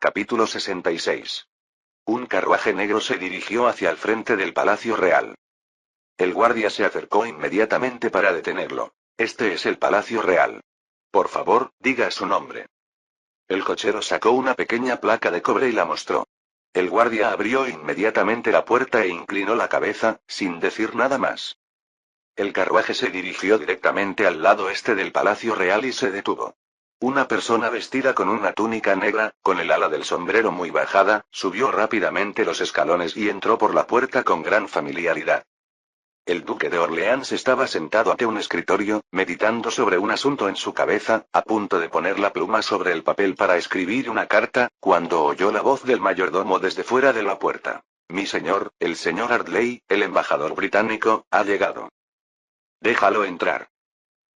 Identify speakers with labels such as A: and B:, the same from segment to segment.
A: Capítulo 66. Un carruaje negro se dirigió hacia el frente del Palacio Real. El guardia se acercó inmediatamente para detenerlo. Este es el Palacio Real. Por favor, diga su nombre. El cochero sacó una pequeña placa de cobre y la mostró. El guardia abrió inmediatamente la puerta e inclinó la cabeza, sin decir nada más. El carruaje se dirigió directamente al lado este del Palacio Real y se detuvo. Una persona vestida con una túnica negra, con el ala del sombrero muy bajada, subió rápidamente los escalones y entró por la puerta con gran familiaridad. El duque de Orleans estaba sentado ante un escritorio, meditando sobre un asunto en su cabeza, a punto de poner la pluma sobre el papel para escribir una carta, cuando oyó la voz del mayordomo desde fuera de la puerta. Mi señor, el señor Ardley, el embajador británico, ha llegado. Déjalo entrar.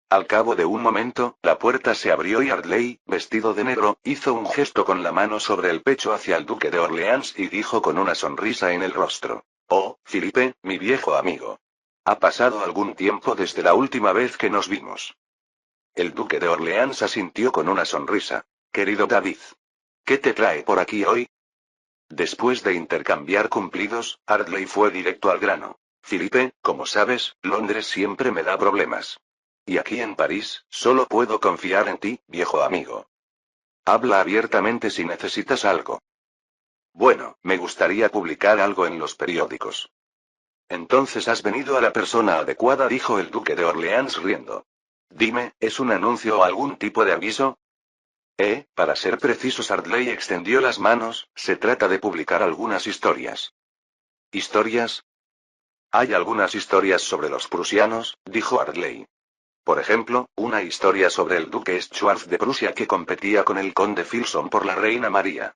A: Al cabo de un momento, la puerta se abrió y Ardley, vestido de negro, hizo un gesto con la mano sobre el pecho hacia el duque de Orleans y dijo con una sonrisa en el rostro: Oh, Felipe, mi viejo amigo. Ha pasado algún tiempo desde la última vez que nos vimos. El duque de Orleans asintió con una sonrisa. Querido David. ¿Qué te trae por aquí hoy? Después de intercambiar cumplidos, Ardley fue directo al grano. Felipe, como sabes, Londres siempre me da problemas. Y aquí en París, solo puedo confiar en ti, viejo amigo. Habla abiertamente si necesitas algo. Bueno, me gustaría publicar algo en los periódicos. Entonces has venido a la persona adecuada, dijo el duque de Orleans riendo. Dime, ¿es un anuncio o algún tipo de aviso? Para ser precisos, Ardley extendió las manos, se trata de publicar algunas historias. ¿Historias? Hay algunas historias sobre los prusianos, dijo Ardley. Por ejemplo, una historia sobre el duque Schwarz de Prusia que competía con el conde Filson por la reina María.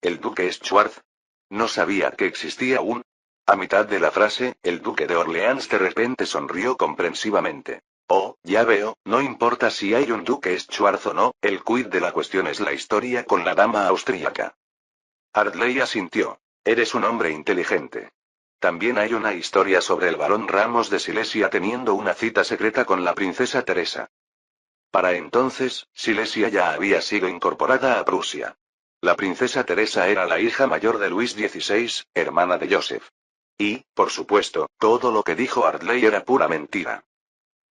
A: ¿El duque Schwarz? No sabía que existía un... A mitad de la frase, el duque de Orleans de repente sonrió comprensivamente. Oh, ya veo, no importa si hay un duque Schwarz o no, el quid de la cuestión es la historia con la dama austríaca. Ardley asintió. Eres un hombre inteligente. También hay una historia sobre el barón Ramos de Silesia teniendo una cita secreta con la princesa Teresa. Para entonces, Silesia ya había sido incorporada a Prusia. La princesa Teresa era la hija mayor de Luis XVI, hermana de Joseph. Y, por supuesto, todo lo que dijo Ardley era pura mentira.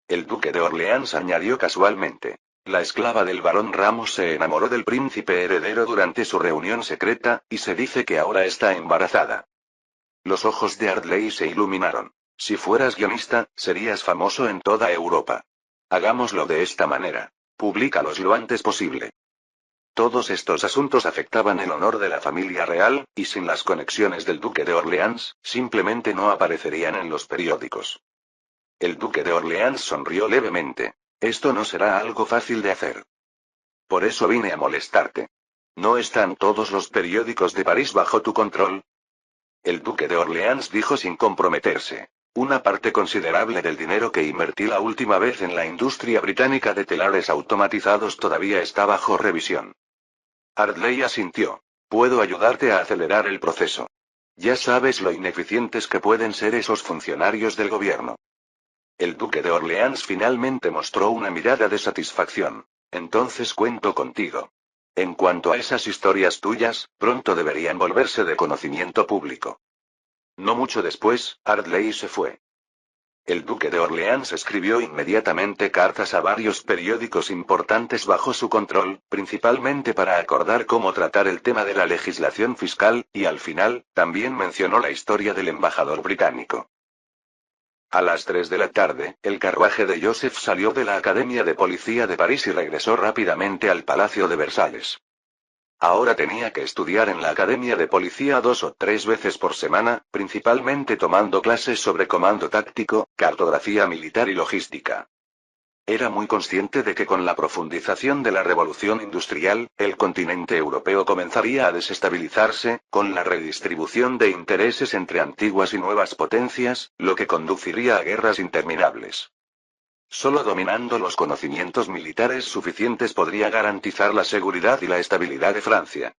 A: El duque de Orleans añadió casualmente. La esclava del barón Ramos se enamoró del príncipe heredero durante su reunión secreta, y se dice que ahora está embarazada. Los ojos de Ardley se iluminaron. Si fueras guionista, serías famoso en toda Europa. Hagámoslo de esta manera. Públicalos lo antes posible. Todos estos asuntos afectaban el honor de la familia real, y sin las conexiones del duque de Orleans, simplemente no aparecerían en los periódicos. El duque de Orleans sonrió levemente. Esto no será algo fácil de hacer. Por eso vine a molestarte. ¿No están todos los periódicos de París bajo tu control? El duque de Orleans dijo sin comprometerse. Una parte considerable del dinero que invertí la última vez en la industria británica de telares automatizados todavía está bajo revisión. Ardley asintió. Puedo ayudarte a acelerar el proceso. Ya sabes lo ineficientes que pueden ser esos funcionarios del gobierno. El duque de Orleans finalmente mostró una mirada de satisfacción. Entonces cuento contigo. En cuanto a esas historias tuyas, pronto deberían volverse de conocimiento público. No mucho después, Ardley se fue. El duque de Orleans escribió inmediatamente cartas a varios periódicos importantes bajo su control, principalmente para acordar cómo tratar el tema de la legislación fiscal, y al final, también mencionó la historia del embajador británico. A las 3 de la tarde, el carruaje de Joseph salió de la Academia de Policía de París y regresó rápidamente al Palacio de Versalles. Ahora tenía que estudiar en la Academia de Policía 2 o 3 veces por semana, principalmente tomando clases sobre comando táctico, cartografía militar y logística. Era muy consciente de que con la profundización de la revolución industrial, el continente europeo comenzaría a desestabilizarse, con la redistribución de intereses entre antiguas y nuevas potencias, lo que conduciría a guerras interminables. Solo dominando los conocimientos militares suficientes podría garantizar la seguridad y la estabilidad de Francia.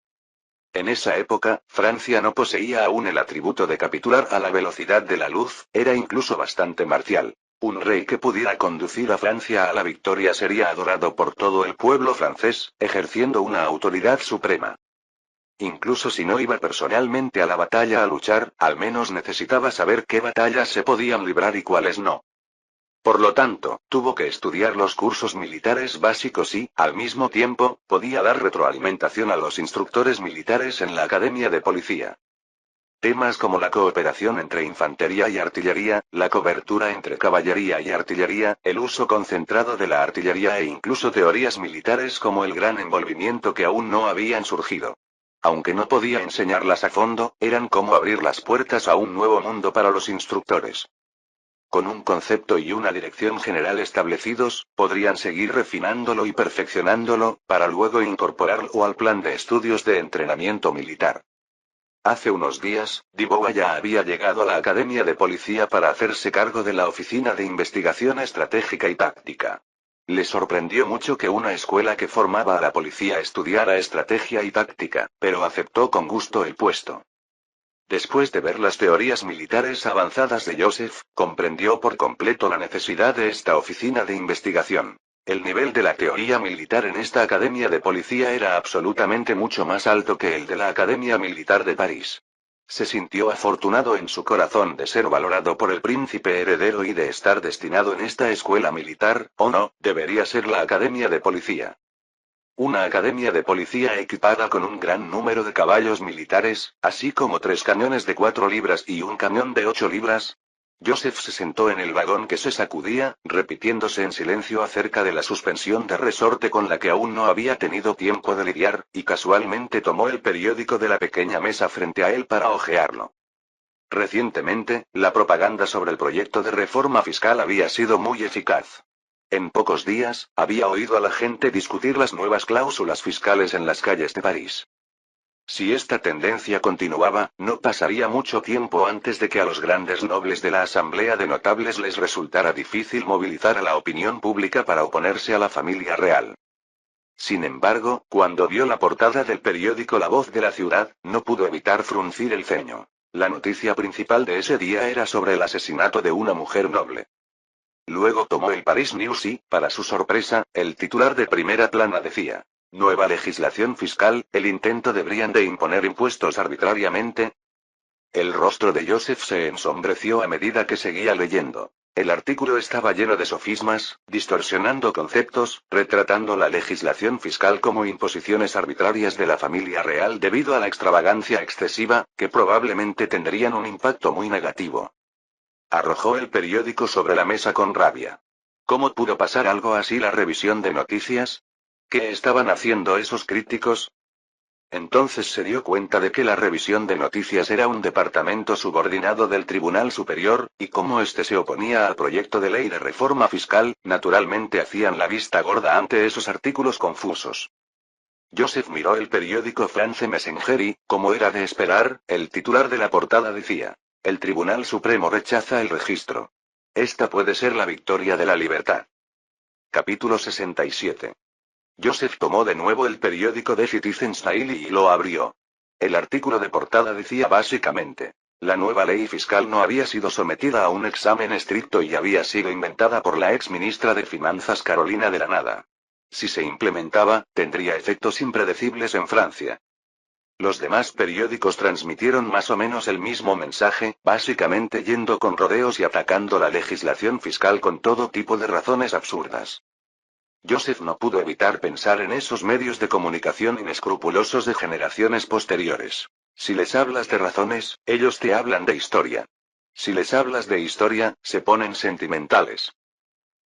A: En esa época, Francia no poseía aún el atributo de capitular a la velocidad de la luz, era incluso bastante marcial. Un rey que pudiera conducir a Francia a la victoria sería adorado por todo el pueblo francés, ejerciendo una autoridad suprema. Incluso si no iba personalmente a la batalla a luchar, al menos necesitaba saber qué batallas se podían librar y cuáles no. Por lo tanto, tuvo que estudiar los cursos militares básicos y, al mismo tiempo, podía dar retroalimentación a los instructores militares en la academia de policía. Temas como la cooperación entre infantería y artillería, la cobertura entre caballería y artillería, el uso concentrado de la artillería e incluso teorías militares como el gran envolvimiento que aún no habían surgido. Aunque no podía enseñarlas a fondo, eran como abrir las puertas a un nuevo mundo para los instructores. Con un concepto y una dirección general establecidos, podrían seguir refinándolo y perfeccionándolo, para luego incorporarlo al plan de estudios de entrenamiento militar. Hace unos días, Diboa ya había llegado a la Academia de Policía para hacerse cargo de la Oficina de Investigación Estratégica y Táctica. Le sorprendió mucho que una escuela que formaba a la policía estudiara estrategia y táctica, pero aceptó con gusto el puesto. Después de ver las teorías militares avanzadas de Joseph, comprendió por completo la necesidad de esta oficina de investigación. El nivel de la teoría militar en esta academia de policía era absolutamente mucho más alto que el de la Academia Militar de París. Se sintió afortunado en su corazón de ser valorado por el príncipe heredero y de estar destinado en esta escuela militar, o no, debería ser la Academia de Policía. Una academia de policía equipada con un gran número de caballos militares, así como 3 cañones de 4 libras y un cañón de 8 libras. Joseph se sentó en el vagón que se sacudía, repitiéndose en silencio acerca de la suspensión de resorte con la que aún no había tenido tiempo de lidiar, y casualmente tomó el periódico de la pequeña mesa frente a él para hojearlo. Recientemente, la propaganda sobre el proyecto de reforma fiscal había sido muy eficaz. En pocos días, había oído a la gente discutir las nuevas cláusulas fiscales en las calles de París. Si esta tendencia continuaba, no pasaría mucho tiempo antes de que a los grandes nobles de la Asamblea de Notables les resultara difícil movilizar a la opinión pública para oponerse a la familia real. Sin embargo, cuando vio la portada del periódico La Voz de la Ciudad, no pudo evitar fruncir el ceño. La noticia principal de ese día era sobre el asesinato de una mujer noble. Luego tomó el Paris News y, para su sorpresa, el titular de primera plana decía: nueva legislación fiscal, el intento de Briand de imponer impuestos arbitrariamente. El rostro de Joseph se ensombreció a medida que seguía leyendo. El artículo estaba lleno de sofismas, distorsionando conceptos, retratando la legislación fiscal como imposiciones arbitrarias de la familia real debido a la extravagancia excesiva, que probablemente tendrían un impacto muy negativo. Arrojó el periódico sobre la mesa con rabia. ¿Cómo pudo pasar algo así la revisión de noticias? ¿Qué estaban haciendo esos críticos? Entonces se dio cuenta de que la revisión de noticias era un departamento subordinado del Tribunal Superior, y como éste se oponía al proyecto de ley de reforma fiscal, naturalmente hacían la vista gorda ante esos artículos confusos. Joseph miró el periódico France Messenger y, como era de esperar, el titular de la portada decía: el Tribunal Supremo rechaza el registro. Esta puede ser la victoria de la libertad. Capítulo 67. Joseph tomó de nuevo el periódico de Citizens Daily y lo abrió. El artículo de portada decía básicamente: la nueva ley fiscal no había sido sometida a un examen estricto y había sido inventada por la ex ministra de Finanzas Carolina de la Nada. Si se implementaba, tendría efectos impredecibles en Francia. Los demás periódicos transmitieron más o menos el mismo mensaje, básicamente yendo con rodeos y atacando la legislación fiscal con todo tipo de razones absurdas. Joseph no pudo evitar pensar en esos medios de comunicación inescrupulosos de generaciones posteriores. Si les hablas de razones, ellos te hablan de historia. Si les hablas de historia, se ponen sentimentales.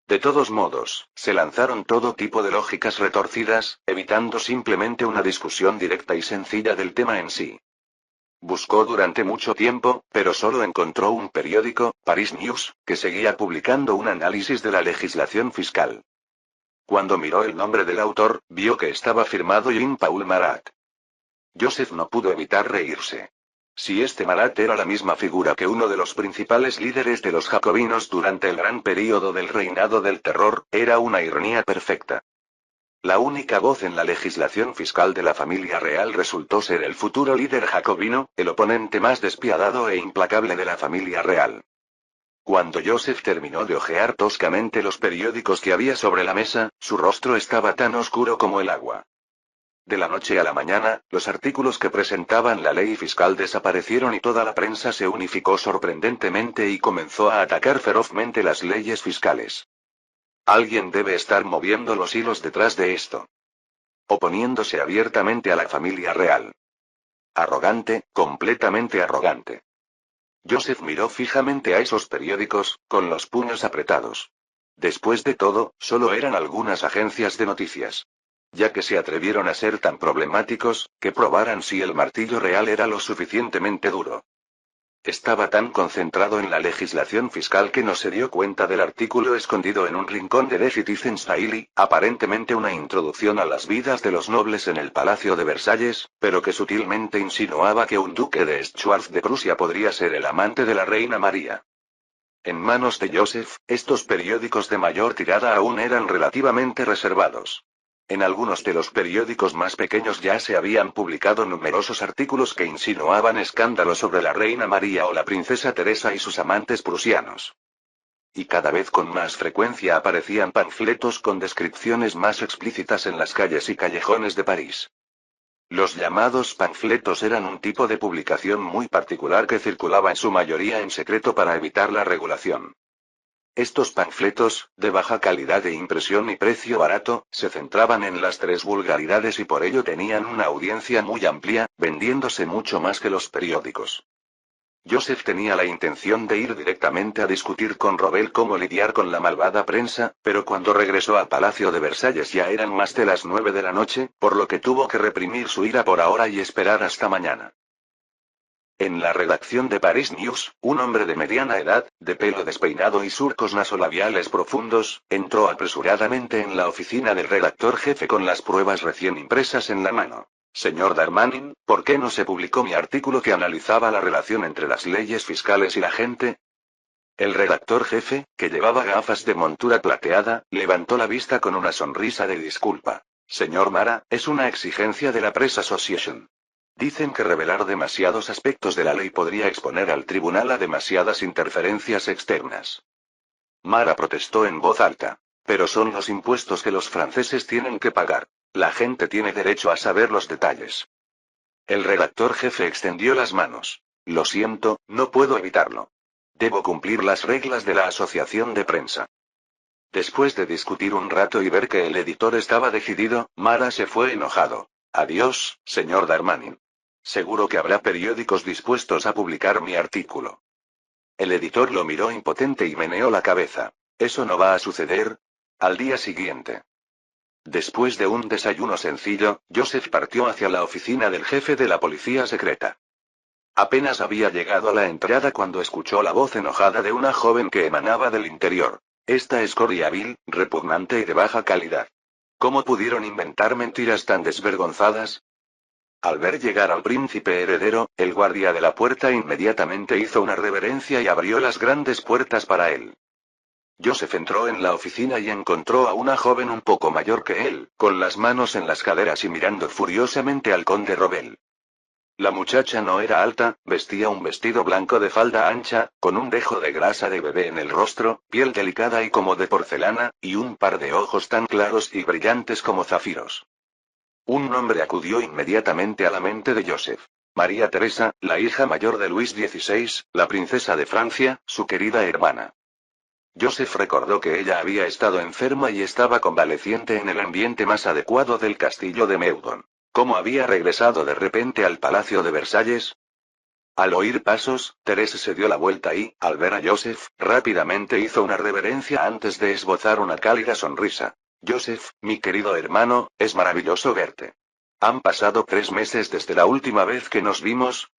A: De todos modos, se lanzaron todo tipo de lógicas retorcidas, evitando simplemente una discusión directa y sencilla del tema en sí. Buscó durante mucho tiempo, pero solo encontró un periódico, Paris News, que seguía publicando un análisis de la legislación fiscal. Cuando miró el nombre del autor, vio que estaba firmado Jean-Paul Marat. Joseph no pudo evitar reírse. Si este Marat era la misma figura que uno de los principales líderes de los jacobinos durante el gran período del reinado del terror, era una ironía perfecta. La única voz en la legislación fiscal de la familia real resultó ser el futuro líder jacobino, el oponente más despiadado e implacable de la familia real. Cuando Joseph terminó de hojear toscamente los periódicos que había sobre la mesa, su rostro estaba tan oscuro como el agua. De la noche a la mañana, los artículos que presentaban la ley fiscal desaparecieron y toda la prensa se unificó sorprendentemente y comenzó a atacar ferozmente las leyes fiscales. Alguien debe estar moviendo los hilos detrás de esto. Oponiéndose abiertamente a la familia real. Arrogante, completamente arrogante. Joseph miró fijamente a esos periódicos, con los puños apretados. Después de todo, solo eran algunas agencias de noticias. Ya que se atrevieron a ser tan problemáticos, que probaran si el martillo real era lo suficientemente duro. Estaba tan concentrado en la legislación fiscal que no se dio cuenta del artículo escondido en un rincón de The Citizen's Daily, aparentemente una introducción a las vidas de los nobles en el Palacio de Versalles, pero que sutilmente insinuaba que un duque de Schwarz de Prusia podría ser el amante de la reina María. En manos de Joseph, estos periódicos de mayor tirada aún eran relativamente reservados. En algunos de los periódicos más pequeños ya se habían publicado numerosos artículos que insinuaban escándalos sobre la reina María o la princesa Teresa y sus amantes prusianos. Y cada vez con más frecuencia aparecían panfletos con descripciones más explícitas en las calles y callejones de París. Los llamados panfletos eran un tipo de publicación muy particular que circulaba en su mayoría en secreto para evitar la regulación. Estos panfletos, de baja calidad de impresión y precio barato, se centraban en las tres vulgaridades y por ello tenían una audiencia muy amplia, vendiéndose mucho más que los periódicos. Joseph tenía la intención de ir directamente a discutir con Robel cómo lidiar con la malvada prensa, pero cuando regresó al Palacio de Versalles ya eran más de las 9 de la noche, por lo que tuvo que reprimir su ira por ahora y esperar hasta mañana. En la redacción de Paris News, un hombre de mediana edad, de pelo despeinado y surcos nasolabiales profundos, entró apresuradamente en la oficina del redactor jefe con las pruebas recién impresas en la mano. Señor Darmanin, ¿por qué no se publicó mi artículo que analizaba la relación entre las leyes fiscales y la gente? El redactor jefe, que llevaba gafas de montura plateada, levantó la vista con una sonrisa de disculpa. Señor Mara, es una exigencia de la Press Association. Dicen que revelar demasiados aspectos de la ley podría exponer al tribunal a demasiadas interferencias externas. Mara protestó en voz alta. Pero son los impuestos que los franceses tienen que pagar. La gente tiene derecho a saber los detalles. El redactor jefe extendió las manos. Lo siento, no puedo evitarlo. Debo cumplir las reglas de la asociación de prensa. Después de discutir un rato y ver que el editor estaba decidido, Mara se fue enojado. Adiós, señor Darmanin. Seguro que habrá periódicos dispuestos a publicar mi artículo. El editor lo miró impotente y meneó la cabeza. ¿Eso no va a suceder? Al día siguiente. Después de un desayuno sencillo, Joseph partió hacia la oficina del jefe de la policía secreta. Apenas había llegado a la entrada cuando escuchó la voz enojada de una joven que emanaba del interior. Esta escoria vil, repugnante y de baja calidad. ¿Cómo pudieron inventar mentiras tan desvergonzadas? Al ver llegar al príncipe heredero, el guardia de la puerta inmediatamente hizo una reverencia y abrió las grandes puertas para él. Joseph entró en la oficina y encontró a una joven un poco mayor que él, con las manos en las caderas y mirando furiosamente al conde Robel. La muchacha no era alta, vestía un vestido blanco de falda ancha, con un dejo de grasa de bebé en el rostro, piel delicada y como de porcelana, y un par de ojos tan claros y brillantes como zafiros. Un nombre acudió inmediatamente a la mente de Joseph. María Teresa, la hija mayor de Luis XVI, la princesa de Francia, su querida hermana. Joseph recordó que ella había estado enferma y estaba convaleciente en el ambiente más adecuado del castillo de Meudon. ¿Cómo había regresado de repente al Palacio de Versalles? Al oír pasos, Teresa se dio la vuelta y, al ver a Joseph, rápidamente hizo una reverencia antes de esbozar una cálida sonrisa. Joseph, mi querido hermano, es maravilloso verte. ¿Han pasado 3 meses desde la última vez que nos vimos?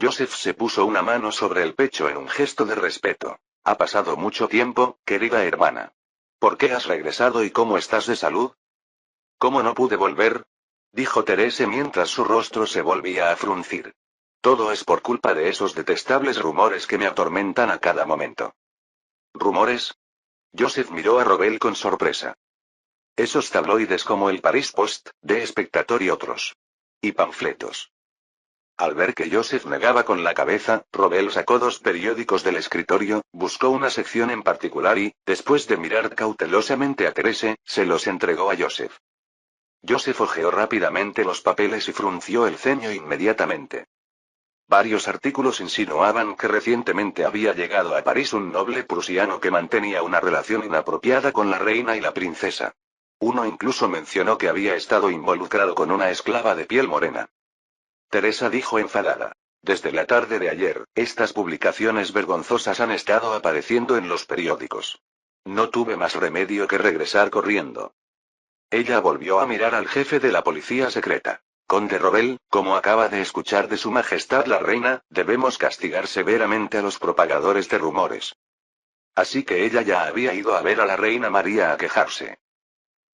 A: Joseph se puso una mano sobre el pecho en un gesto de respeto. Ha pasado mucho tiempo, querida hermana. ¿Por qué has regresado y cómo estás de salud? ¿Cómo no pude volver? Dijo Teresa mientras su rostro se volvía a fruncir. Todo es por culpa de esos detestables rumores que me atormentan a cada momento. ¿Rumores? Joseph miró a Robel con sorpresa. Esos tabloides como el Paris Post, The Spectator y otros. Y panfletos. Al ver que Joseph negaba con la cabeza, Robel sacó 2 periódicos del escritorio, buscó una sección en particular y, después de mirar cautelosamente a Teresa, se los entregó a Joseph. Joseph hojeó rápidamente los papeles y frunció el ceño inmediatamente. Varios artículos insinuaban que recientemente había llegado a París un noble prusiano que mantenía una relación inapropiada con la reina y la princesa. Uno incluso mencionó que había estado involucrado con una esclava de piel morena. Teresa dijo enfadada. Desde la tarde de ayer, estas publicaciones vergonzosas han estado apareciendo en los periódicos. No tuve más remedio que regresar corriendo. Ella volvió a mirar al jefe de la policía secreta. Conde Robel, como acaba de escuchar de Su Majestad la Reina, debemos castigar severamente a los propagadores de rumores. Así que ella ya había ido a ver a la Reina María a quejarse.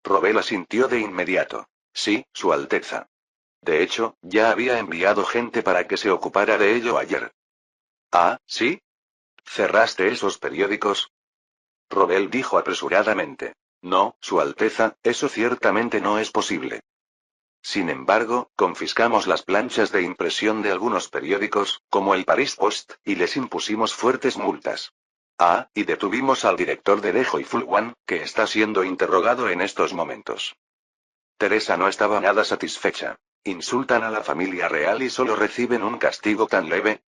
A: Robel asintió de inmediato. Sí, Su Alteza. De hecho, ya había enviado gente para que se ocupara de ello ayer. Ah, ¿sí? ¿Cerraste esos periódicos? Robel dijo apresuradamente. No, Su Alteza, eso ciertamente no es posible. Sin embargo, confiscamos las planchas de impresión de algunos periódicos, como el Paris Post, y les impusimos fuertes multas. Ah, y detuvimos al director de Dejo y Fulwan, que está siendo interrogado en estos momentos. Teresa no estaba nada satisfecha. ¿Insultan a la familia real y solo reciben un castigo tan leve?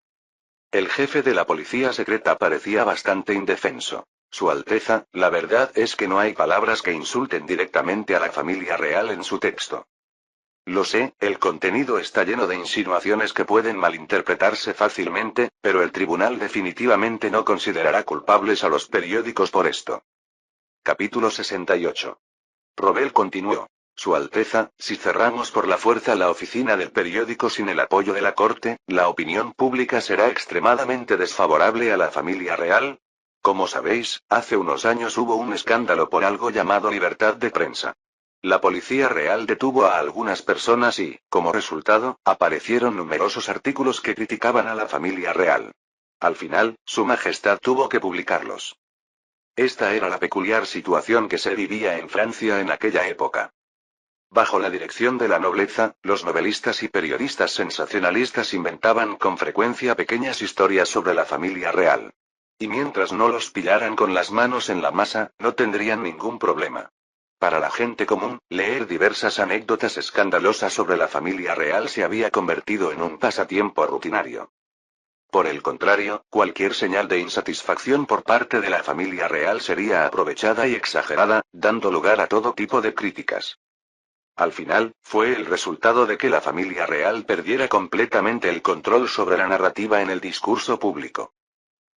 A: El jefe de la policía secreta parecía bastante indefenso. Su Alteza, la verdad es que no hay palabras que insulten directamente a la familia real en su texto. Lo sé, el contenido está lleno de insinuaciones que pueden malinterpretarse fácilmente, pero el tribunal definitivamente no considerará culpables a los periódicos por esto. Capítulo 68. Robel continuó. Su Alteza, si cerramos por la fuerza la oficina del periódico sin el apoyo de la corte, la opinión pública será extremadamente desfavorable a la familia real. Como sabéis, hace unos años hubo un escándalo por algo llamado libertad de prensa. La policía real detuvo a algunas personas y, como resultado, aparecieron numerosos artículos que criticaban a la familia real. Al final, Su Majestad tuvo que publicarlos. Esta era la peculiar situación que se vivía en Francia en aquella época. Bajo la dirección de la nobleza, los novelistas y periodistas sensacionalistas inventaban con frecuencia pequeñas historias sobre la familia real. Y mientras no los pillaran con las manos en la masa, no tendrían ningún problema. Para la gente común, leer diversas anécdotas escandalosas sobre la familia real se había convertido en un pasatiempo rutinario. Por el contrario, cualquier señal de insatisfacción por parte de la familia real sería aprovechada y exagerada, dando lugar a todo tipo de críticas. Al final, fue el resultado de que la familia real perdiera completamente el control sobre la narrativa en el discurso público.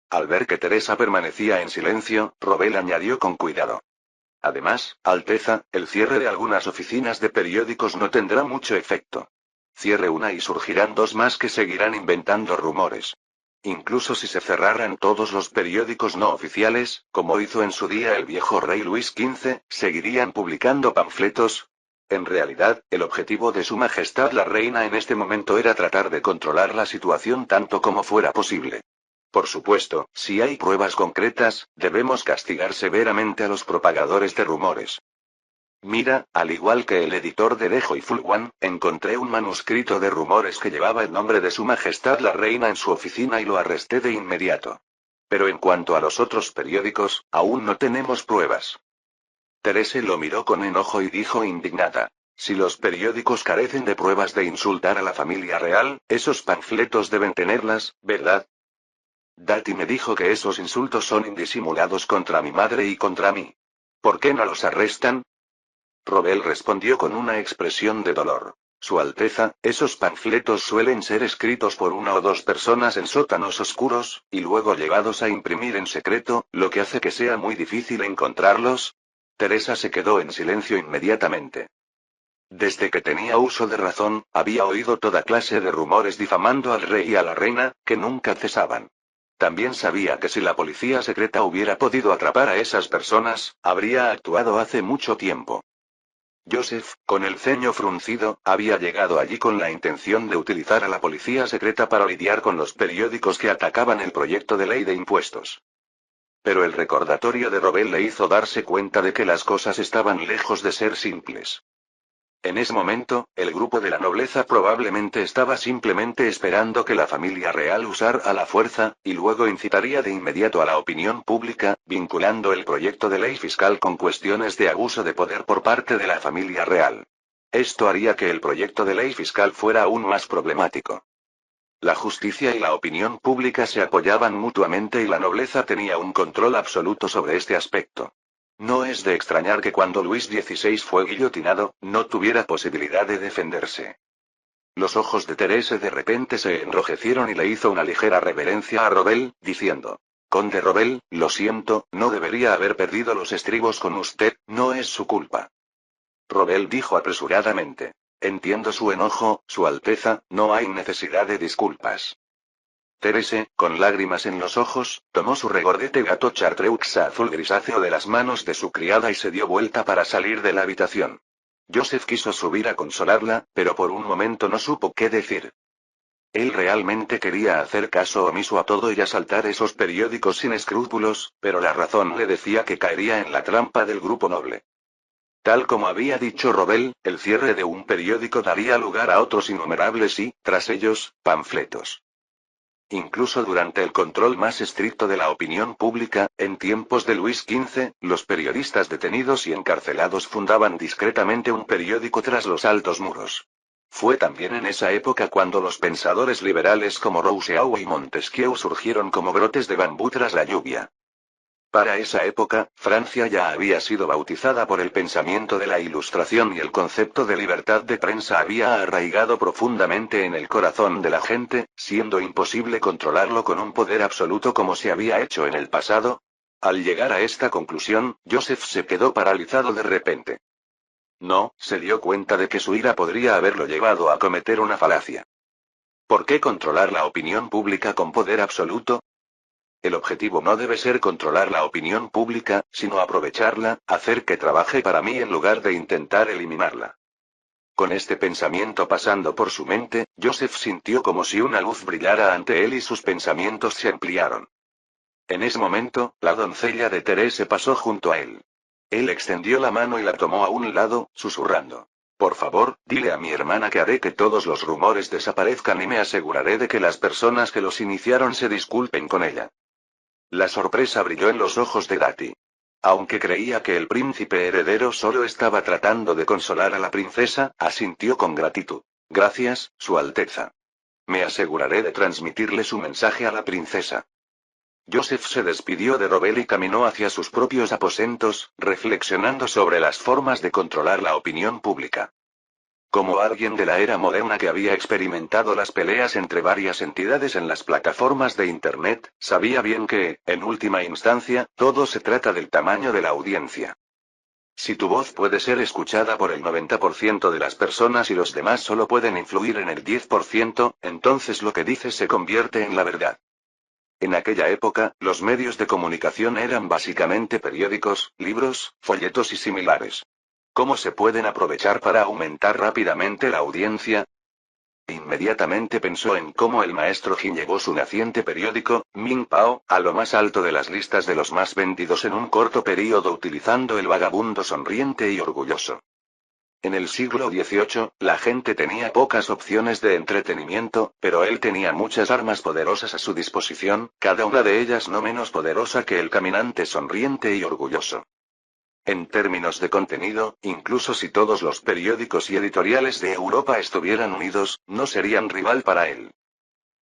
A: Al ver que Teresa permanecía en silencio, Robel añadió con cuidado. Además, Alteza, el cierre de algunas oficinas de periódicos no tendrá mucho efecto. Cierre una y surgirán dos más que seguirán inventando rumores. Incluso si se cerraran todos los periódicos no oficiales, como hizo en su día el viejo rey Luis XV, seguirían publicando panfletos. En realidad, el objetivo de Su Majestad la Reina en este momento era tratar de controlar la situación tanto como fuera posible. Por supuesto, si hay pruebas concretas, debemos castigar severamente a los propagadores de rumores. Mira, al igual que el editor de Dejo y Fulwan, encontré un manuscrito de rumores que llevaba el nombre de Su Majestad la Reina en su oficina y lo arresté de inmediato. Pero en cuanto a los otros periódicos, aún no tenemos pruebas. Teresa lo miró con enojo y dijo indignada. Si los periódicos carecen de pruebas de insultar a la familia real, esos panfletos deben tenerlas, ¿verdad? Dati me dijo que esos insultos son indisimulados contra mi madre y contra mí. ¿Por qué no los arrestan? Robel respondió con una expresión de dolor. Su Alteza, esos panfletos suelen ser escritos por una o dos personas en sótanos oscuros, y luego llevados a imprimir en secreto, lo que hace que sea muy difícil encontrarlos. Teresa se quedó en silencio inmediatamente. Desde que tenía uso de razón, había oído toda clase de rumores difamando al rey y a la reina, que nunca cesaban. También sabía que si la policía secreta hubiera podido atrapar a esas personas, habría actuado hace mucho tiempo. Joseph, con el ceño fruncido, había llegado allí con la intención de utilizar a la policía secreta para lidiar con los periódicos que atacaban el proyecto de ley de impuestos. Pero el recordatorio de Robel le hizo darse cuenta de que las cosas estaban lejos de ser simples. En ese momento, el grupo de la nobleza probablemente estaba simplemente esperando que la familia real usara la fuerza, y luego incitaría de inmediato a la opinión pública, vinculando el proyecto de ley fiscal con cuestiones de abuso de poder por parte de la familia real. Esto haría que el proyecto de ley fiscal fuera aún más problemático. La justicia y la opinión pública se apoyaban mutuamente y la nobleza tenía un control absoluto sobre este aspecto. No es de extrañar que cuando Luis XVI fue guillotinado, no tuviera posibilidad de defenderse. Los ojos de Therese de repente se enrojecieron y le hizo una ligera reverencia a Robel, diciendo: Conde Robel, lo siento, no debería haber perdido los estribos con usted, no es su culpa. Robel dijo apresuradamente: Entiendo su enojo, Su Alteza, no hay necesidad de disculpas. Therese, con lágrimas en los ojos, tomó su regordete gato chartreux azul grisáceo de las manos de su criada y se dio vuelta para salir de la habitación. Joseph quiso subir a consolarla, pero por un momento no supo qué decir. Él realmente quería hacer caso omiso a todo y asaltar esos periódicos sin escrúpulos, pero la razón le decía que caería en la trampa del grupo noble. Tal como había dicho Robel, el cierre de un periódico daría lugar a otros innumerables y, tras ellos, panfletos. Incluso durante el control más estricto de la opinión pública, en tiempos de Luis XV, los periodistas detenidos y encarcelados fundaban discretamente un periódico tras los altos muros. Fue también en esa época cuando los pensadores liberales como Rousseau y Montesquieu surgieron como brotes de bambú tras la lluvia. Para esa época, Francia ya había sido bautizada por el pensamiento de la Ilustración y el concepto de libertad de prensa había arraigado profundamente en el corazón de la gente, siendo imposible controlarlo con un poder absoluto como se había hecho en el pasado. Al llegar a esta conclusión, Joseph se quedó paralizado de repente. No, se dio cuenta de que su ira podría haberlo llevado a cometer una falacia. ¿Por qué controlar la opinión pública con poder absoluto? El objetivo no debe ser controlar la opinión pública, sino aprovecharla, hacer que trabaje para mí en lugar de intentar eliminarla. Con este pensamiento pasando por su mente, Joseph sintió como si una luz brillara ante él y sus pensamientos se ampliaron. En ese momento, la doncella de Therese pasó junto a él. Él extendió la mano y la tomó a un lado, susurrando: Por favor, dile a mi hermana que haré que todos los rumores desaparezcan y me aseguraré de que las personas que los iniciaron se disculpen con ella. La sorpresa brilló en los ojos de Dati. Aunque creía que el príncipe heredero solo estaba tratando de consolar a la princesa, asintió con gratitud. Gracias, Su Alteza. Me aseguraré de transmitirle su mensaje a la princesa. Joseph se despidió de Robel y caminó hacia sus propios aposentos, reflexionando sobre las formas de controlar la opinión pública. Como alguien de la era moderna que había experimentado las peleas entre varias entidades en las plataformas de Internet, sabía bien que, en última instancia, todo se trata del tamaño de la audiencia. Si tu voz puede ser escuchada por el 90% de las personas y los demás solo pueden influir en el 10%, entonces lo que dices se convierte en la verdad. En aquella época, los medios de comunicación eran básicamente periódicos, libros, folletos y similares. ¿Cómo se pueden aprovechar para aumentar rápidamente la audiencia? Inmediatamente pensó en cómo el maestro Jin llevó su naciente periódico, Ming Pao, a lo más alto de las listas de los más vendidos en un corto período utilizando el vagabundo sonriente y orgulloso. En el siglo XVIII, la gente tenía pocas opciones de entretenimiento, pero él tenía muchas armas poderosas a su disposición, cada una de ellas no menos poderosa que el caminante sonriente y orgulloso. En términos de contenido, incluso si todos los periódicos y editoriales de Europa estuvieran unidos, no serían rival para él.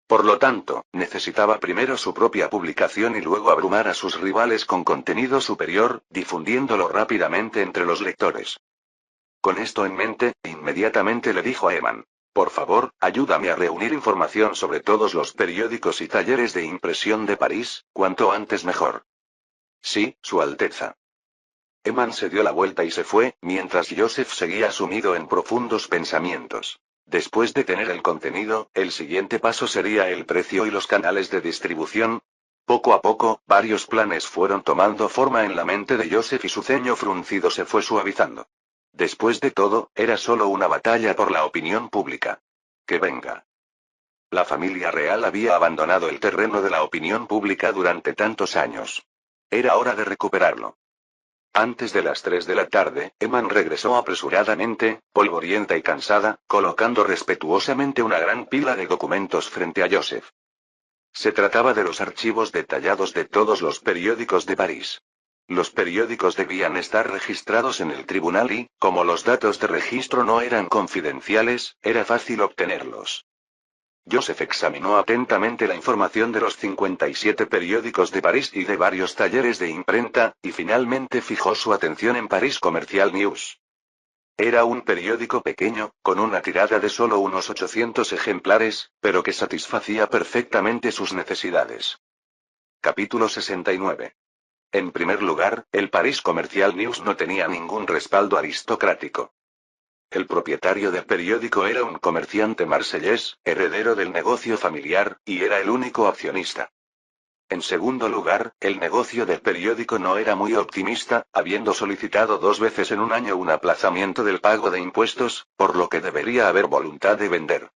A: Por lo tanto, necesitaba primero su propia publicación y luego abrumar a sus rivales con contenido superior, difundiéndolo rápidamente entre los lectores. Con esto en mente, inmediatamente le dijo a Eman: Por favor, ayúdame a reunir información sobre todos los periódicos y talleres de impresión de París, cuanto antes mejor. Sí, Su Alteza. Eman se dio la vuelta y se fue, mientras Joseph seguía sumido en profundos pensamientos. Después de tener el contenido, el siguiente paso sería el precio y los canales de distribución. Poco a poco, varios planes fueron tomando forma en la mente de Joseph y su ceño fruncido se fue suavizando. Después de todo, era solo una batalla por la opinión pública. Que venga. La familia real había abandonado el terreno de la opinión pública durante tantos años. Era hora de recuperarlo. Antes de las 3 de la tarde, Eman regresó apresuradamente, polvorienta y cansada, colocando respetuosamente una gran pila de documentos frente a Joseph. Se trataba de los archivos detallados de todos los periódicos de París. Los periódicos debían estar registrados en el tribunal y, como los datos de registro no eran confidenciales, era fácil obtenerlos. Joseph examinó atentamente la información de los 57 periódicos de París y de varios talleres de imprenta, y finalmente fijó su atención en Paris Commercial News. Era un periódico pequeño, con una tirada de solo unos 800 ejemplares, pero que satisfacía perfectamente sus necesidades. Capítulo 69. En primer lugar, el Paris Commercial News no tenía ningún respaldo aristocrático. El propietario del periódico era un comerciante marsellés, heredero del negocio familiar, y era el único accionista. En segundo lugar, el negocio del periódico no era muy optimista, habiendo solicitado 2 veces en un año un aplazamiento del pago de impuestos, por lo que debería haber voluntad de vender.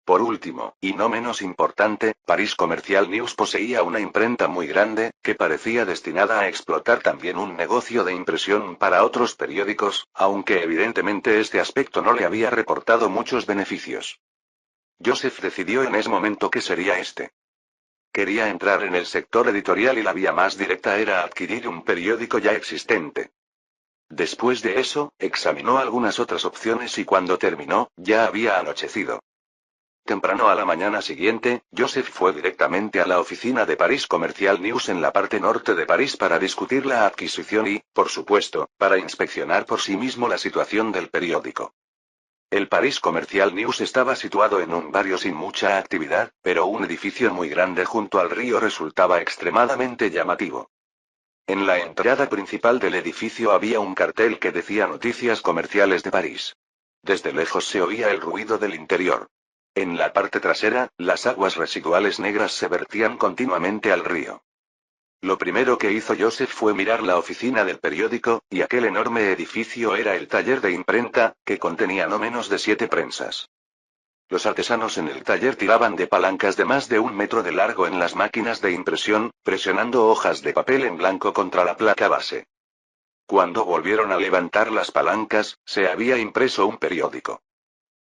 A: Por último, y no menos importante, Paris Commercial News poseía una imprenta muy grande, que parecía destinada a explotar también un negocio de impresión para otros periódicos, aunque evidentemente este aspecto no le había reportado muchos beneficios. Joseph decidió en ese momento que sería este. Quería entrar en el sector editorial y la vía más directa era adquirir un periódico ya existente. Después de eso, examinó algunas otras opciones y cuando terminó, ya había anochecido. Temprano a la mañana siguiente, Joseph fue directamente a la oficina de Paris Commercial News en la parte norte de París para discutir la adquisición y, por supuesto, para inspeccionar por sí mismo la situación del periódico. El Paris Commercial News estaba situado en un barrio sin mucha actividad, pero un edificio muy grande junto al río resultaba extremadamente llamativo. En la entrada principal del edificio había un cartel que decía Noticias Comerciales de París. Desde lejos se oía el ruido del interior. En la parte trasera, las aguas residuales negras se vertían continuamente al río. Lo primero que hizo Joseph fue mirar la oficina del periódico, y aquel enorme edificio era el taller de imprenta, que contenía no menos de 7 prensas. Los artesanos en el taller tiraban de palancas de más de 1 metro de largo en las máquinas de impresión, presionando hojas de papel en blanco contra la placa base. Cuando volvieron a levantar las palancas, se había impreso un periódico.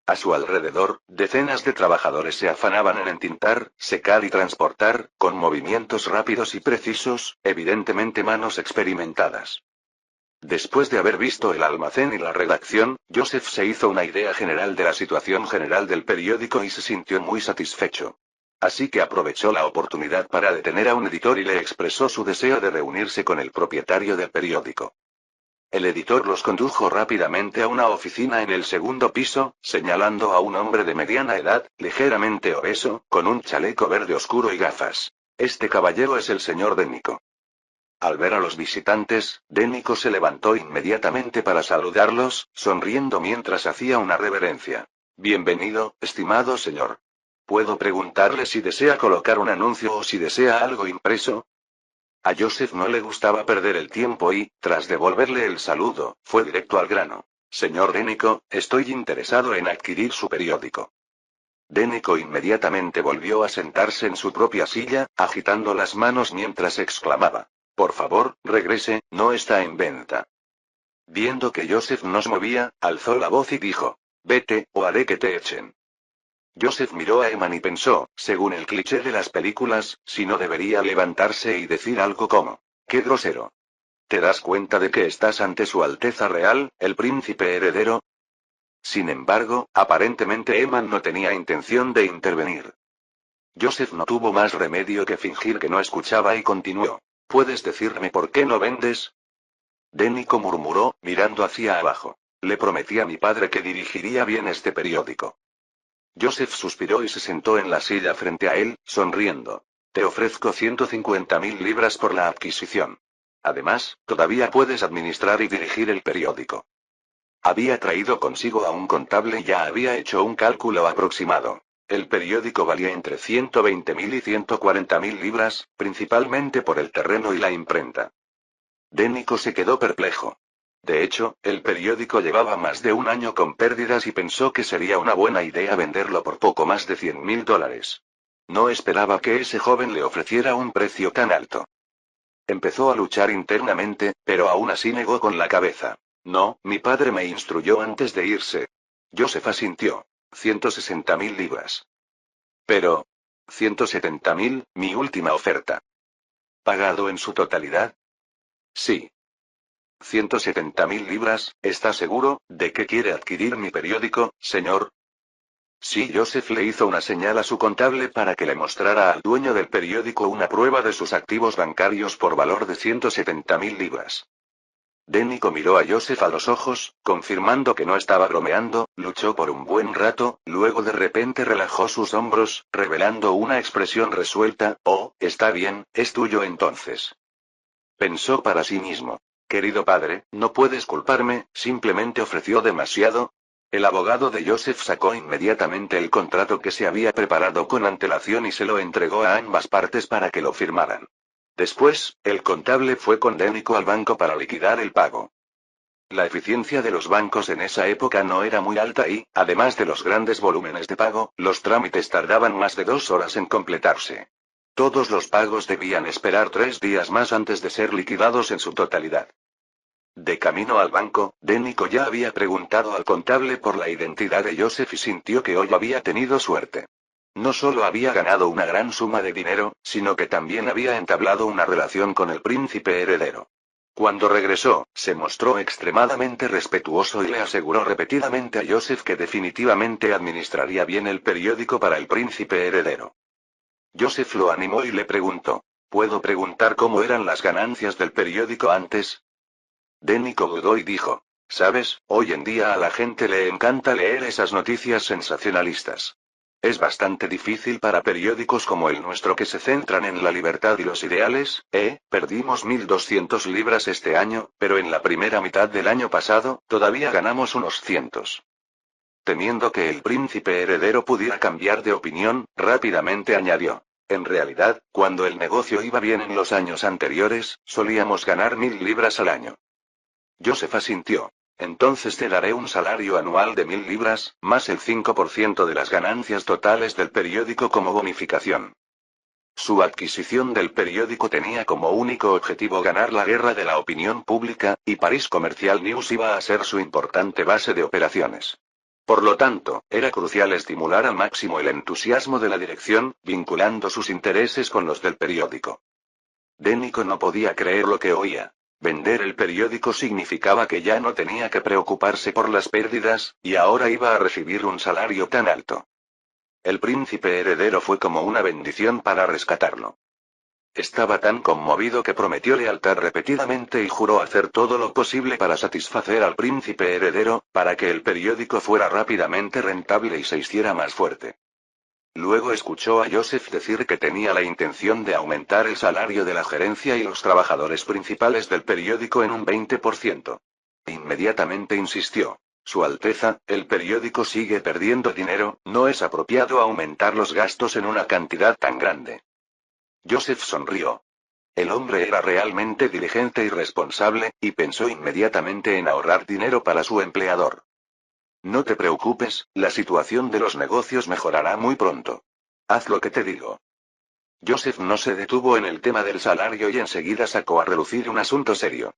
A: A su alrededor, decenas de trabajadores se afanaban en entintar, secar y transportar, con movimientos rápidos y precisos, evidentemente manos experimentadas. Después de haber visto el almacén y la redacción, Joseph se hizo una idea general de la situación general del periódico y se sintió muy satisfecho. Así que aprovechó la oportunidad para detener a un editor y le expresó su deseo de reunirse con el propietario del periódico. El editor los condujo rápidamente a una oficina en el segundo piso, señalando a un hombre de mediana edad, ligeramente obeso, con un chaleco verde oscuro y gafas. Este caballero es el señor Dénico. Al ver a los visitantes, Dénico se levantó inmediatamente para saludarlos, sonriendo mientras hacía una reverencia. Bienvenido, estimado señor. ¿Puedo preguntarle si desea colocar un anuncio o si desea algo impreso? A Joseph no le gustaba perder el tiempo y, tras devolverle el saludo, fue directo al grano. Señor Dénico, estoy interesado en adquirir su periódico. Dénico inmediatamente volvió a sentarse en su propia silla, agitando las manos mientras exclamaba. Por favor, regrese, no está en venta. Viendo que Joseph no se movía, alzó la voz y dijo. Vete, o haré que te echen. Joseph miró a Eman y pensó, según el cliché de las películas, si no debería levantarse y decir algo como. ¡Qué grosero! ¿Te das cuenta de que estás ante Su Alteza Real, el príncipe heredero? Sin embargo, aparentemente Eman no tenía intención de intervenir. Joseph no tuvo más remedio que fingir que no escuchaba y continuó. ¿Puedes decirme por qué no vendes? Dénico murmuró, mirando hacia abajo. Le prometí a mi padre que dirigiría bien este periódico. Joseph suspiró y se sentó en la silla frente a él, sonriendo. Te ofrezco 150.000 libras por la adquisición. Además, todavía puedes administrar y dirigir el periódico. Había traído consigo a un contable y ya había hecho un cálculo aproximado. El periódico valía entre 120.000 y 140.000 libras, principalmente por el terreno y la imprenta. Dénico se quedó perplejo. De hecho, el periódico llevaba más de un año con pérdidas y pensó que sería una buena idea venderlo por poco más de $100.000. No esperaba que ese joven le ofreciera un precio tan alto. Empezó a luchar internamente, pero aún así negó con la cabeza. No, mi padre me instruyó antes de irse. Joseph asintió. 160.000 libras. Pero. 170.000, mi última oferta. ¿Pagado en su totalidad? Sí. 170.000 libras, ¿está seguro de que quiere adquirir mi periódico, señor? Sí, Joseph le hizo una señal a su contable para que le mostrara al dueño del periódico una prueba de sus activos bancarios por valor de 170.000 libras. Denico miró a Joseph a los ojos, confirmando que no estaba bromeando, luchó por un buen rato, luego de repente relajó sus hombros, revelando una expresión resuelta. Oh, está bien, es tuyo entonces. Pensó para sí mismo. Querido padre, no puedes culparme, simplemente ofreció demasiado. El abogado de Joseph sacó inmediatamente el contrato que se había preparado con antelación y se lo entregó a ambas partes para que lo firmaran. Después, el contable fue con Denico al banco para liquidar el pago. La eficiencia de los bancos en esa época no era muy alta y, además de los grandes volúmenes de pago, los trámites tardaban más de 2 horas en completarse. Todos los pagos debían esperar 3 días más antes de ser liquidados en su totalidad. De camino al banco, Denico ya había preguntado al contable por la identidad de Joseph y sintió que hoy había tenido suerte. No solo había ganado una gran suma de dinero, sino que también había entablado una relación con el príncipe heredero. Cuando regresó, se mostró extremadamente respetuoso y le aseguró repetidamente a Joseph que definitivamente administraría bien el periódico para el príncipe heredero. Joseph lo animó y le preguntó: ¿puedo preguntar cómo eran las ganancias del periódico antes? Denico dudó y dijo: ¿sabes? Hoy en día a la gente le encanta leer esas noticias sensacionalistas. Es bastante difícil para periódicos como el nuestro que se centran en la libertad y los ideales. Perdimos 1.200 libras este año, pero en la primera mitad del año pasado, todavía ganamos unos cientos. Temiendo que el príncipe heredero pudiera cambiar de opinión, rápidamente añadió: en realidad, cuando el negocio iba bien en los años anteriores, solíamos ganar 1.000 libras al año. Joseph asintió. Entonces te daré un salario anual de 1.000 libras, más el 5% de las ganancias totales del periódico como bonificación. Su adquisición del periódico tenía como único objetivo ganar la guerra de la opinión pública, y Paris Commercial News iba a ser su importante base de operaciones. Por lo tanto, era crucial estimular al máximo el entusiasmo de la dirección, vinculando sus intereses con los del periódico. Denico no podía creer lo que oía. Vender el periódico significaba que ya no tenía que preocuparse por las pérdidas, y ahora iba a recibir un salario tan alto. El príncipe heredero fue como una bendición para rescatarlo. Estaba tan conmovido que prometió lealtad repetidamente y juró hacer todo lo posible para satisfacer al príncipe heredero, para que el periódico fuera rápidamente rentable y se hiciera más fuerte. Luego escuchó a Joseph decir que tenía la intención de aumentar el salario de la gerencia y los trabajadores principales del periódico en un 20%. Inmediatamente insistió: Su Alteza, el periódico sigue perdiendo dinero, no es apropiado aumentar los gastos en una cantidad tan grande. Joseph sonrió. El hombre era realmente diligente y responsable, y pensó inmediatamente en ahorrar dinero para su empleador. No te preocupes, la situación de los negocios mejorará muy pronto. Haz lo que te digo. Joseph no se detuvo en el tema del salario y enseguida sacó a relucir un asunto serio.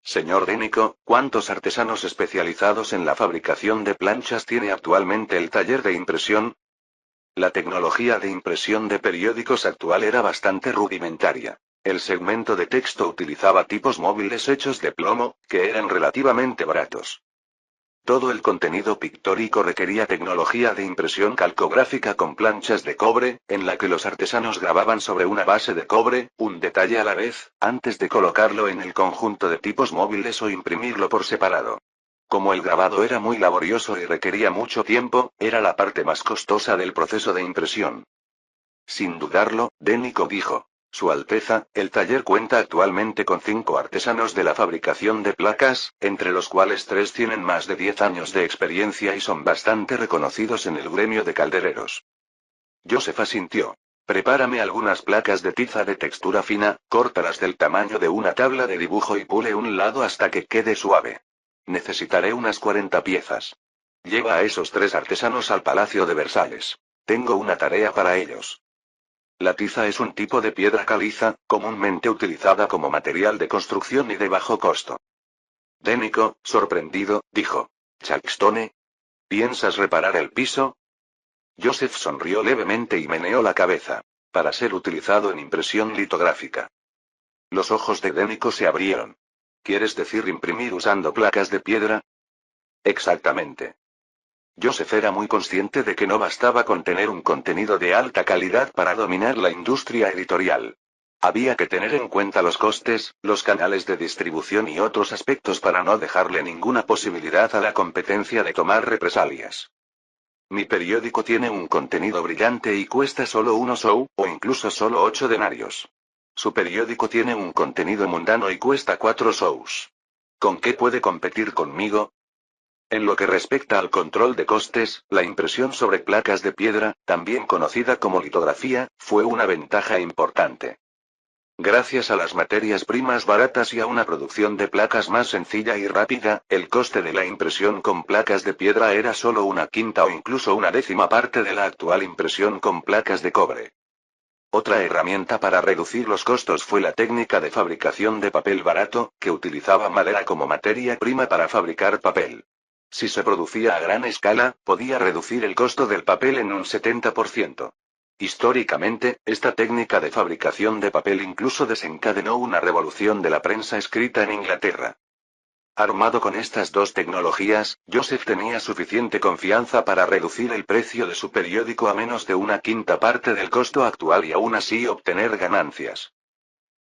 A: Señor Denico, ¿cuántos artesanos especializados en la fabricación de planchas tiene actualmente el taller de impresión? La tecnología de impresión de periódicos actual era bastante rudimentaria. El segmento de texto utilizaba tipos móviles hechos de plomo, que eran relativamente baratos. Todo el contenido pictórico requería tecnología de impresión calcográfica con planchas de cobre, en la que los artesanos grababan sobre una base de cobre, un detalle a la vez, antes de colocarlo en el conjunto de tipos móviles o imprimirlo por separado. Como el grabado era muy laborioso y requería mucho tiempo, era la parte más costosa del proceso de impresión. Sin dudarlo, Denico dijo: Su Alteza, el taller cuenta actualmente con 5 artesanos de la fabricación de placas, entre los cuales 3 tienen más de 10 años de experiencia y son bastante reconocidos en el gremio de caldereros. Joseph asintió. Prepárame algunas placas de tiza de textura fina, córtalas del tamaño de una tabla de dibujo y pule un lado hasta que quede suave. Necesitaré unas 40 piezas. Lleva a esos 3 artesanos al Palacio de Versalles. Tengo una tarea para ellos. La tiza es un tipo de piedra caliza, comúnmente utilizada como material de construcción y de bajo costo. Denico, sorprendido, dijo: ¿Chalkstone? ¿Piensas reparar el piso? Joseph sonrió levemente y meneó la cabeza. Para ser utilizado en impresión litográfica. Los ojos de Dénico se abrieron. ¿Quieres decir imprimir usando placas de piedra? Exactamente. Joseph era muy consciente de que no bastaba con tener un contenido de alta calidad para dominar la industria editorial. Había que tener en cuenta los costes, los canales de distribución y otros aspectos para no dejarle ninguna posibilidad a la competencia de tomar represalias. Mi periódico tiene un contenido brillante y cuesta solo 1 sou, o incluso solo 8 denarios. Su periódico tiene un contenido mundano y cuesta 4 sous. ¿Con qué puede competir conmigo? En lo que respecta al control de costes, la impresión sobre placas de piedra, también conocida como litografía, fue una ventaja importante. Gracias a las materias primas baratas y a una producción de placas más sencilla y rápida, el coste de la impresión con placas de piedra era solo 1/5 o incluso 1/10 parte de la actual impresión con placas de cobre. Otra herramienta para reducir los costos fue la técnica de fabricación de papel barato, que utilizaba madera como materia prima para fabricar papel. Si se producía a gran escala, podía reducir el costo del papel en un 70%. Históricamente, esta técnica de fabricación de papel incluso desencadenó una revolución de la prensa escrita en Inglaterra. Armado con estas dos tecnologías, Joseph tenía suficiente confianza para reducir el precio de su periódico a menos de 1/5 parte del costo actual y aún así obtener ganancias.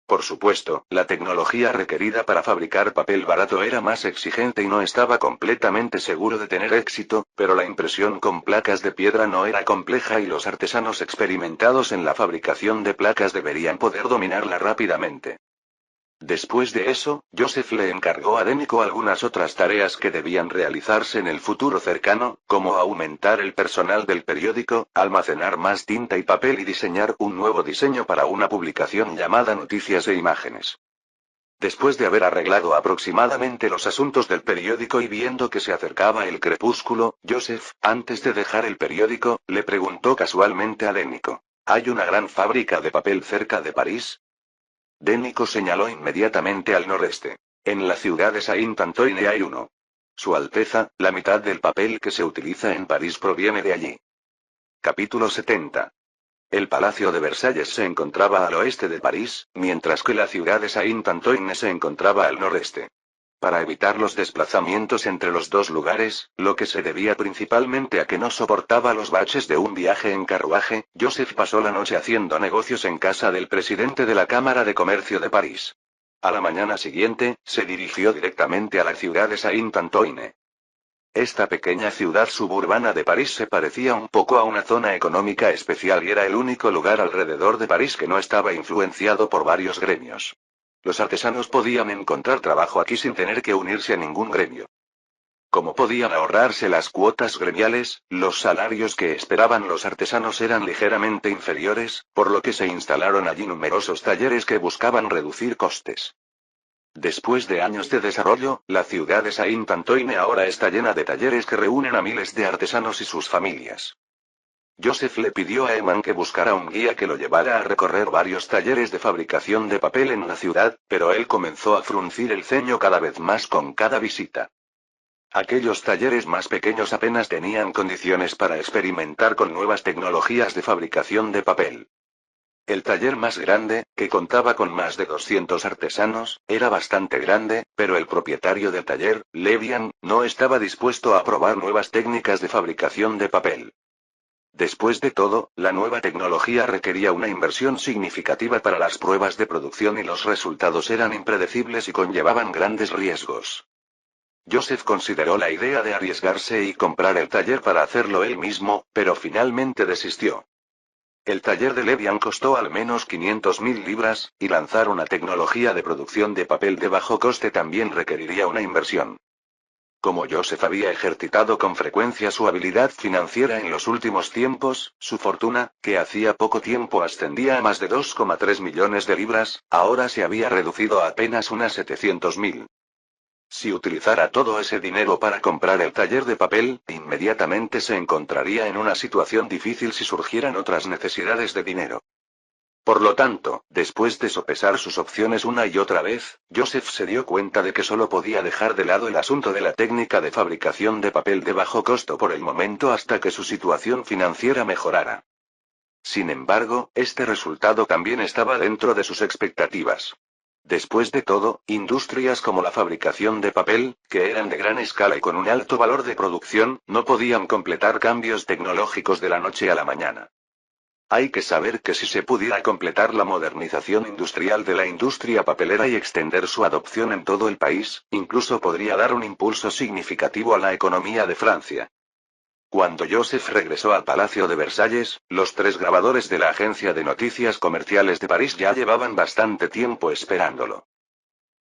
A: Por supuesto, la tecnología requerida para fabricar papel barato era más exigente y no estaba completamente seguro de tener éxito, pero la impresión con placas de piedra no era compleja y los artesanos experimentados en la fabricación de placas deberían poder dominarla rápidamente. Después de eso, Joseph le encargó a Dénico algunas otras tareas que debían realizarse en el futuro cercano, como aumentar el personal del periódico, almacenar más tinta y papel y diseñar un nuevo diseño para una publicación llamada Noticias e Imágenes. Después de haber arreglado aproximadamente los asuntos del periódico y viendo que se acercaba el crepúsculo, Joseph, antes de dejar el periódico, le preguntó casualmente a Dénico: ¿hay una gran fábrica de papel cerca de París? Dénico señaló inmediatamente al noreste. En la ciudad de Saint-Antoine hay uno. Su Alteza, la mitad del papel que se utiliza en París proviene de allí. Capítulo 70. El Palacio de Versalles se encontraba al oeste de París, mientras que la ciudad de Saint-Antoine se encontraba al noreste. Para evitar los desplazamientos entre los dos lugares, lo que se debía principalmente a que no soportaba los baches de un viaje en carruaje, Joseph pasó la noche haciendo negocios en casa del presidente de la Cámara de Comercio de París. A la mañana siguiente, se dirigió directamente a la ciudad de Saint-Antoine. Esta pequeña ciudad suburbana de París se parecía un poco a una zona económica especial y era el único lugar alrededor de París que no estaba influenciado por varios gremios. Los artesanos podían encontrar trabajo aquí sin tener que unirse a ningún gremio. Como podían ahorrarse las cuotas gremiales, los salarios que esperaban los artesanos eran ligeramente inferiores, por lo que se instalaron allí numerosos talleres que buscaban reducir costes. Después de años de desarrollo, la ciudad de Saint-Antoine ahora está llena de talleres que reúnen a miles de artesanos y sus familias. Joseph le pidió a Eman que buscara un guía que lo llevara a recorrer varios talleres de fabricación de papel en la ciudad, pero él comenzó a fruncir el ceño cada vez más con cada visita. Aquellos talleres más pequeños apenas tenían condiciones para experimentar con nuevas tecnologías de fabricación de papel. El taller más grande, que contaba con más de 200 artesanos, era bastante grande, pero el propietario del taller, Levian, no estaba dispuesto a probar nuevas técnicas de fabricación de papel. Después de todo, la nueva tecnología requería una inversión significativa para las pruebas de producción y los resultados eran impredecibles y conllevaban grandes riesgos. Joseph consideró la idea de arriesgarse y comprar el taller para hacerlo él mismo, pero finalmente desistió. El taller de Levian costó al menos 500.000 libras, y lanzar una tecnología de producción de papel de bajo coste también requeriría una inversión. Como Joseph había ejercitado con frecuencia su habilidad financiera en los últimos tiempos, su fortuna, que hacía poco tiempo ascendía a más de 2,3 millones de libras, ahora se había reducido a apenas unas 700.000. Si utilizara todo ese dinero para comprar el taller de papel, inmediatamente se encontraría en una situación difícil si surgieran otras necesidades de dinero. Por lo tanto, después de sopesar sus opciones una y otra vez, Joseph se dio cuenta de que solo podía dejar de lado el asunto de la técnica de fabricación de papel de bajo costo por el momento hasta que su situación financiera mejorara. Sin embargo, este resultado también estaba dentro de sus expectativas. Después de todo, industrias como la fabricación de papel, que eran de gran escala y con un alto valor de producción, no podían completar cambios tecnológicos de la noche a la mañana. Hay que saber que si se pudiera completar la modernización industrial de la industria papelera y extender su adopción en todo el país, incluso podría dar un impulso significativo a la economía de Francia. Cuando Joseph regresó al Palacio de Versalles, los 3 grabadores de la agencia de noticias comerciales de París ya llevaban bastante tiempo esperándolo.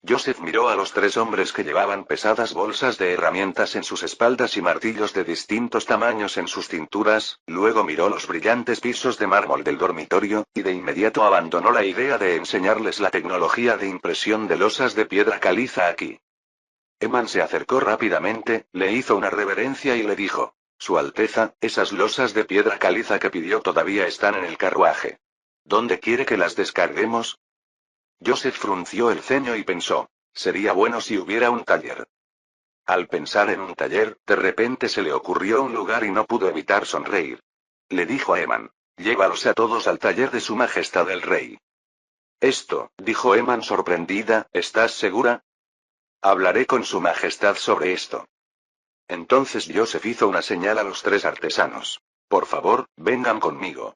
A: Joseph miró a los 3 hombres que llevaban pesadas bolsas de herramientas en sus espaldas y martillos de distintos tamaños en sus cinturas, luego miró los brillantes pisos de mármol del dormitorio, y de inmediato abandonó la idea de enseñarles la tecnología de impresión de losas de piedra caliza aquí. Eman se acercó rápidamente, le hizo una reverencia y le dijo: Su Alteza, esas losas de piedra caliza que pidió todavía están en el carruaje. ¿Dónde quiere que las descarguemos? Joseph frunció el ceño y pensó: sería bueno si hubiera un taller. Al pensar en un taller, de repente se le ocurrió un lugar y no pudo evitar sonreír. Le dijo a Eman: llévalos a todos al taller de Su Majestad el Rey. Esto, dijo Eman sorprendida, ¿estás segura? Hablaré con Su Majestad sobre esto. Entonces Joseph hizo una señal a los 3 artesanos. Por favor, vengan conmigo.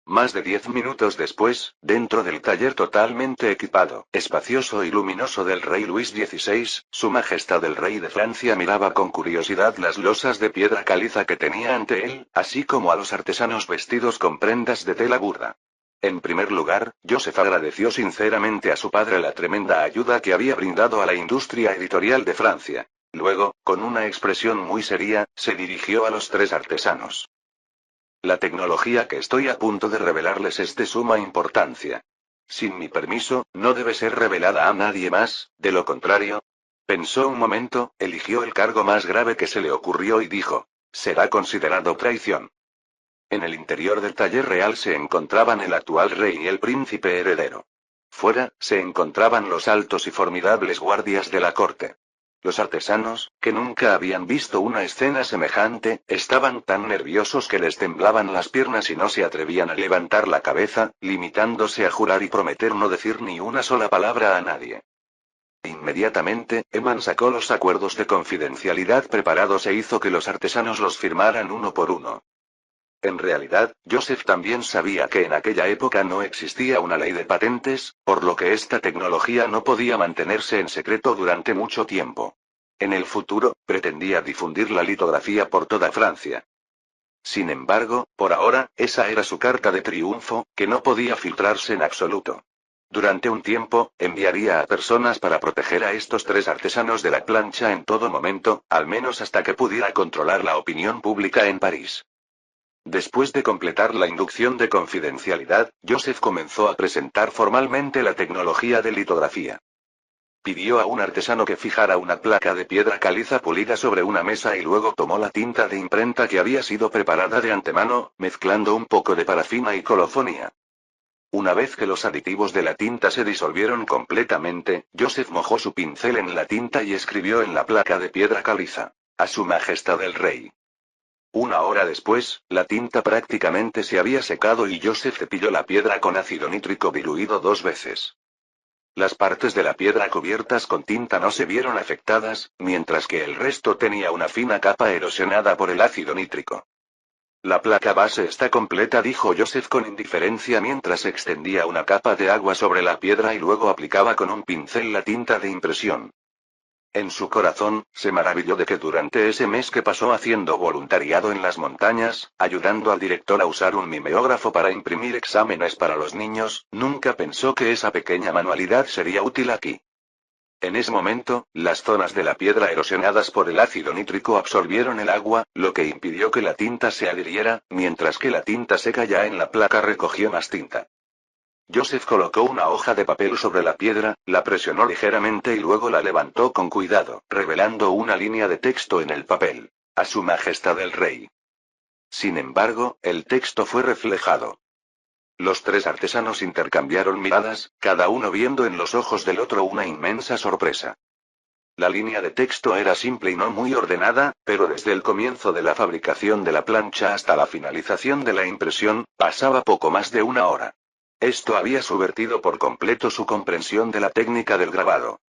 A: Más de 10 minutos después, dentro del taller totalmente equipado, espacioso y luminoso del rey Luis XVI, Su Majestad el Rey de Francia miraba con curiosidad las losas de piedra caliza que tenía ante él, así como a los artesanos vestidos con prendas de tela burda. En primer lugar, Joseph agradeció sinceramente a su padre la tremenda ayuda que había brindado a la industria editorial de Francia. Luego, con una expresión muy seria, se dirigió a los 3 artesanos. La tecnología que estoy a punto de revelarles es de suma importancia. Sin mi permiso, no debe ser revelada a nadie más, de lo contrario. Pensó un momento, eligió el cargo más grave que se le ocurrió y dijo: será considerado traición. En el interior del taller real se encontraban el actual rey y el príncipe heredero. Fuera, se encontraban los altos y formidables guardias de la corte. Los artesanos, que nunca habían visto una escena semejante, estaban tan nerviosos que les temblaban las piernas y no se atrevían a levantar la cabeza, limitándose a jurar y prometer no decir ni una sola palabra a nadie. Inmediatamente, Eman sacó los acuerdos de confidencialidad preparados e hizo que los artesanos los firmaran uno por uno. En realidad, Joseph también sabía que en aquella época no existía una ley de patentes, por lo que esta tecnología no podía mantenerse en secreto durante mucho tiempo. En el futuro, pretendía difundir la litografía por toda Francia. Sin embargo, por ahora, esa era su carta de triunfo, que no podía filtrarse en absoluto. Durante un tiempo, enviaría a personas para proteger a estos 3 artesanos de la plancha en todo momento, al menos hasta que pudiera controlar la opinión pública en París. Después de completar la inducción de confidencialidad, Joseph comenzó a presentar formalmente la tecnología de litografía. Pidió a un artesano que fijara una placa de piedra caliza pulida sobre una mesa y luego tomó la tinta de imprenta que había sido preparada de antemano, mezclando un poco de parafina y colofonía. Una vez que los aditivos de la tinta se disolvieron completamente, Joseph mojó su pincel en la tinta y escribió en la placa de piedra caliza: a Su Majestad el Rey. Una hora después, la tinta prácticamente se había secado y Joseph cepilló la piedra con ácido nítrico diluido 2 veces. Las partes de la piedra cubiertas con tinta no se vieron afectadas, mientras que el resto tenía una fina capa erosionada por el ácido nítrico. La placa base está completa, dijo Joseph con indiferencia mientras extendía una capa de agua sobre la piedra y luego aplicaba con un pincel la tinta de impresión. En su corazón, se maravilló de que durante ese mes que pasó haciendo voluntariado en las montañas, ayudando al director a usar un mimeógrafo para imprimir exámenes para los niños, nunca pensó que esa pequeña manualidad sería útil aquí. En ese momento, las zonas de la piedra erosionadas por el ácido nítrico absorbieron el agua, lo que impidió que la tinta se adhiriera, mientras que la tinta seca ya en la placa recogió más tinta. Joseph colocó una hoja de papel sobre la piedra, la presionó ligeramente y luego la levantó con cuidado, revelando una línea de texto en el papel: a Su Majestad el Rey. Sin embargo, el texto fue reflejado. Los 3 artesanos intercambiaron miradas, cada uno viendo en los ojos del otro una inmensa sorpresa. La línea de texto era simple y no muy ordenada, pero desde el comienzo de la fabricación de la plancha hasta la finalización de la impresión, pasaba poco más de 1 hora. Esto había subvertido por completo su comprensión de la técnica del grabado.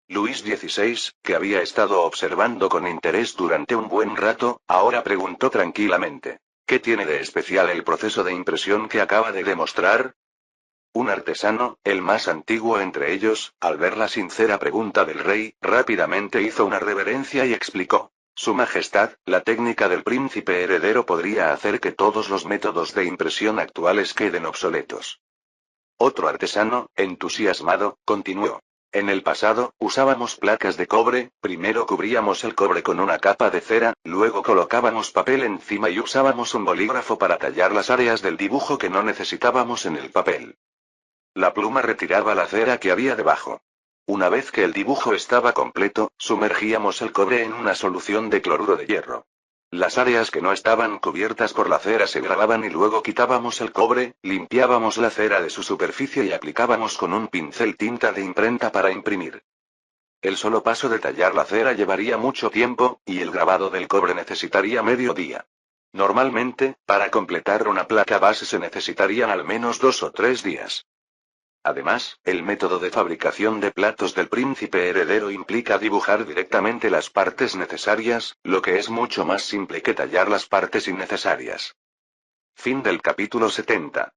A: Luis XVI, que había estado observando con interés durante un buen rato, ahora preguntó tranquilamente: ¿qué tiene de especial el proceso de impresión que acaba de demostrar? Un artesano, el más antiguo entre ellos, al ver la sincera pregunta del rey, rápidamente hizo una reverencia y explicó: Su Majestad, la técnica del príncipe heredero podría hacer que todos los métodos de impresión actuales queden obsoletos. Otro artesano, entusiasmado, continuó: En el pasado, usábamos placas de cobre, primero cubríamos el cobre con una capa de cera, luego colocábamos papel encima y usábamos un bolígrafo para tallar las áreas del dibujo que no necesitábamos en el papel. La pluma retiraba la cera que había debajo. Una vez que el dibujo estaba completo, sumergíamos el cobre en una solución de cloruro de hierro. Las áreas que no estaban cubiertas por la cera se grababan y luego quitábamos el cobre, limpiábamos la cera de su superficie y aplicábamos con un pincel tinta de imprenta para imprimir. El solo paso de tallar la cera llevaría mucho tiempo, y el grabado del cobre necesitaría medio día. Normalmente, para completar una placa base se necesitarían al menos 2 o 3 días. Además, el método de fabricación de platos del príncipe heredero implica dibujar directamente las partes necesarias, lo que es mucho más simple que tallar las partes innecesarias. Fin del capítulo 70.